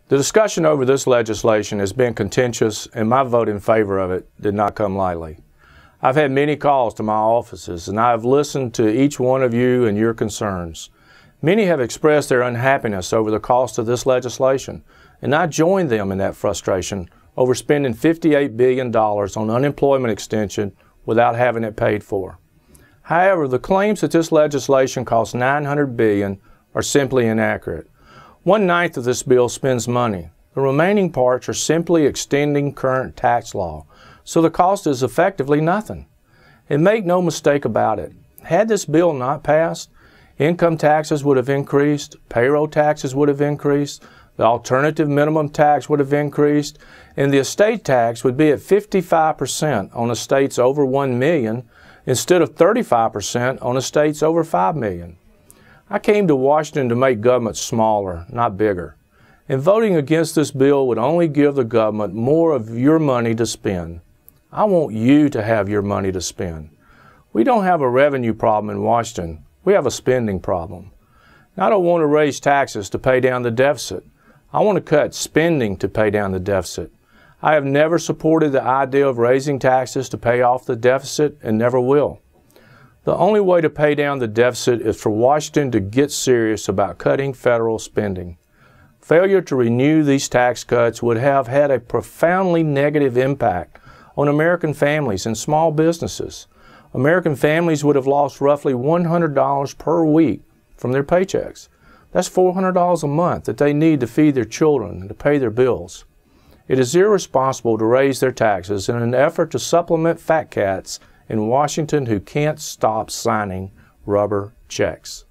The discussion over this legislation has been contentious, and my vote in favor of it did not come lightly. I've had many calls to my offices, and I have listened to each one of you and your concerns. Many have expressed their unhappiness over the cost of this legislation, and I joined them in that frustration over spending $58 billion on unemployment extension without having it paid for. However, the claims that this legislation costs $900 billion are simply inaccurate. 1/9 of this bill spends money. The remaining parts are simply extending current tax law, so the cost is effectively nothing. And make no mistake about it, had this bill not passed, income taxes would have increased, payroll taxes would have increased, the alternative minimum tax would have increased, and the estate tax would be at 55% on estates over $1 million instead of 35% on estates over $5 million. I came to Washington to make government smaller, not bigger. And voting against this bill would only give the government more of your money to spend. I want you to have your money to spend. We don't have a revenue problem in Washington. We have a spending problem. Now, I don't want to raise taxes to pay down the deficit. I want to cut spending to pay down the deficit. I have never supported the idea of raising taxes to pay off the deficit and never will. The only way to pay down the deficit is for Washington to get serious about cutting federal spending. Failure to renew these tax cuts would have had a profoundly negative impact on American families and small businesses. American families would have lost roughly $100 per week from their paychecks. That's $400 a month that they need to feed their children and to pay their bills. It is irresponsible to raise their taxes in an effort to supplement fat cats in Washington who can't stop signing rubber checks.